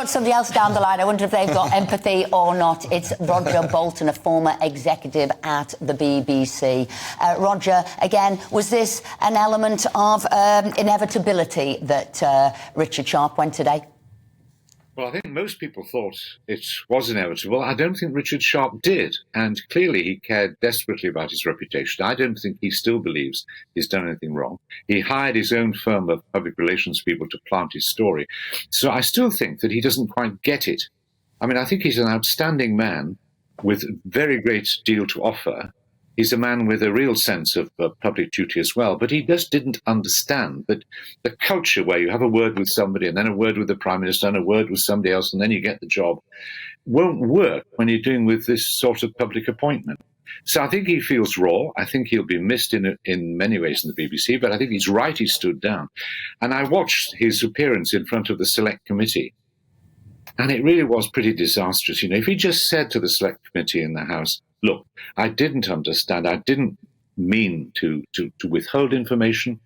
got somebody else down the line. I wonder if they've got empathy or not. It's Roger Bolton, a former executive at the BBC. Roger, again, was this an element of inevitability that Richard Sharp went today? Well, I think most people thought it was inevitable. I don't think Richard Sharp did. And clearly he cared desperately about his reputation. I don't think he still believes he's done anything wrong. He hired his own firm of public relations people to plant his story. So I still think that he doesn't quite get it. I mean, I think he's an outstanding man with a very great deal to offer. He's a man with a real sense of public duty as well, but he just didn't understand that the culture where you have a word with somebody and then a word with the Prime Minister and a word with somebody else and then you get the job won't work when you're doing with this sort of public appointment. So I think he feels raw. I think he'll be missed in many ways in the BBC, but I think he's right he stood down. And I watched his appearance in front of the Select Committee, and it really was pretty disastrous. You know, if he just said to the Select Committee in the House, look, I didn't understand. I didn't mean to withhold information.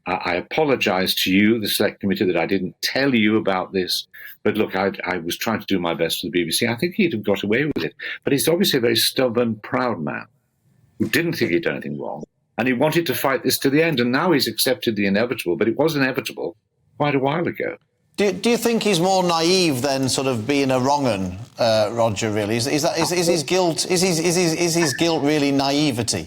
I apologize to you, the Select Committee, that I didn't tell you about this. But look, I was trying to do my best for the BBC. I think he'd have got away with it. But he's obviously a very stubborn, proud man who didn't think he'd done anything wrong. And he wanted to fight this to the end. And now he's accepted the inevitable. But it was inevitable quite a while ago. Do you think he's more naive than sort of being a wrong-un, Roger? Really, is his guilt really naivety?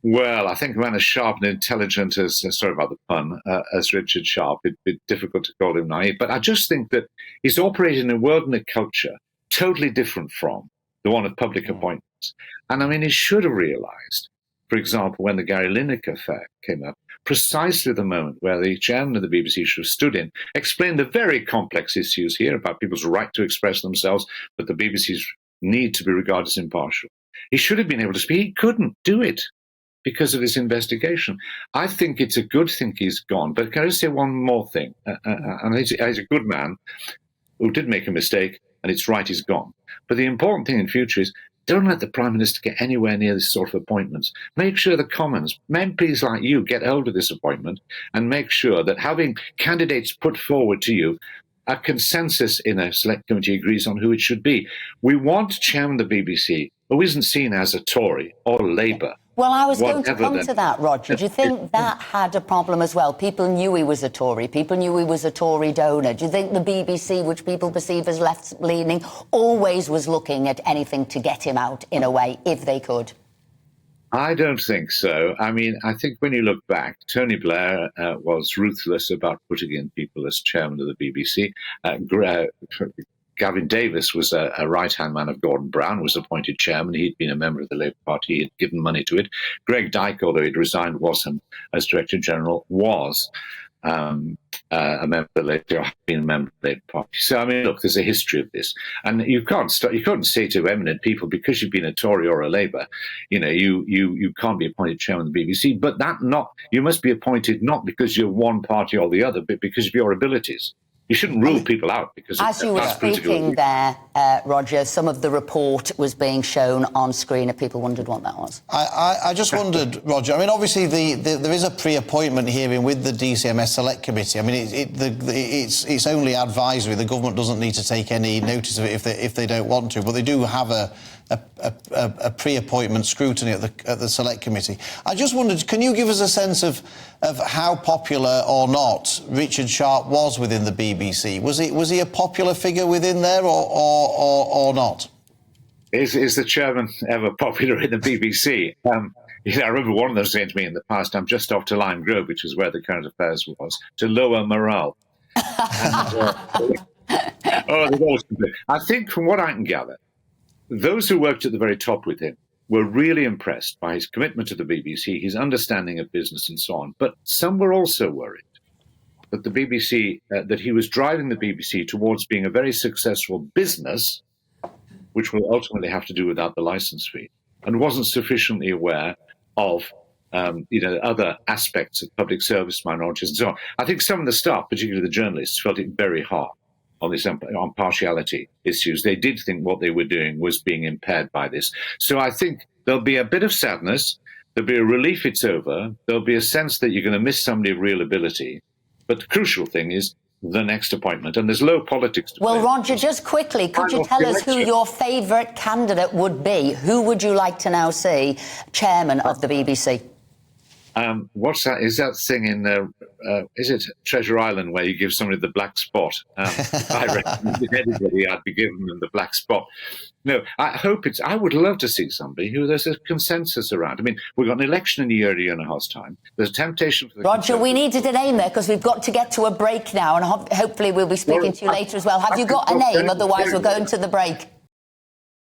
Well, I think a man as sharp and intelligent as sorry about the pun as Richard Sharp, it'd be difficult to call him naive. But I just think that he's operating in a world and a culture totally different from the one of public appointments. And I mean, he should have realised, for example, when the Gary Lineker affair came up, precisely the moment where the chairman of the BBC should have stood in, explained the very complex issues here about people's right to express themselves, but the BBC's need to be regarded as impartial. He should have been able to speak. He couldn't do it because of this investigation. I think it's a good thing he's gone. But can I just say one more thing? And he's a good man who did make a mistake, and it's right he's gone. But the important thing in future is don't let the Prime Minister get anywhere near this sort of appointments. Make sure the Commons, MPs like you, get hold of this appointment and make sure that having candidates put forward to you, a consensus in a Select Committee agrees on who it should be. We want chairman of the BBC who isn't seen as a Tory or Labour. Well, I was going to come to that, Roger. Do you think that had a problem as well? People knew he was a Tory. People knew he was a Tory donor. Do you think the BBC, which people perceive as left-leaning, always was looking at anything to get him out, in a way, if they could? I don't think so. I mean, I think when you look back, Tony Blair was ruthless about putting in people as chairman of the BBC. Gavin Davis was a right-hand man of Gordon Brown, was appointed chairman. He'd been a member of the Labour Party. He had given money to it. Greg Dyke, although he'd resigned, wasn't as Director General, was a member of the Labour, had been a member of the Labour Party. So, I mean, look, there's a history of this. And you couldn't say to eminent people, because you've been a Tory or a Labour, you know, you can't be appointed chairman of the BBC. But you must be appointed not because you're one party or the other, but because of your abilities. You shouldn't rule people out because of as you were speaking there, Roger, some of the report was being shown on screen and people wondered what that was. I just wondered, Roger, I mean, obviously there is a pre-appointment hearing with the DCMS Select Committee. I mean, it's only advisory. The government doesn't need to take any notice of it if they don't want to, but they do have a pre-appointment scrutiny at the Select Committee. I just wondered, can you give us a sense of how popular or not Richard Sharp was within the BBC? Was he a popular figure within there or not? Is the chairman ever popular in the BBC? I remember one of them saying to me in the past, I'm just off to Lime Grove, which is where the current affairs was, to lower morale. I think from what I can gather, those who worked at the very top with him were really impressed by his commitment to the BBC, his understanding of business and so on. But some were also worried that the BBC, that he was driving the BBC towards being a very successful business, which will ultimately have to do without the licence fee, and wasn't sufficiently aware of other aspects of public service minorities and so on. I think some of the staff, particularly the journalists, felt it very hard on this on partiality issues. They did think what they were doing was being impaired by this. So I think there'll be a bit of sadness. There'll be a relief it's over. There'll be a sense that you're going to miss somebody of real ability. But the crucial thing is the next appointment, and there's low politics to Well, play. Roger, just quickly, could you tell us who your favourite candidate would be? Who would you like to now see chairman of the BBC? What's that? Is that thing in, is it Treasure Island where you give somebody the black spot? I reckon if anybody, I'd be giving them the black spot. No, I would love to see somebody who there's a consensus around. I mean, we've got an election in a year and a half's time. There's a temptation for the Roger, we needed a name there because we've got to get to a break now, and hopefully we'll be speaking to you later as well. Have you got a name? Otherwise, we're going to the break.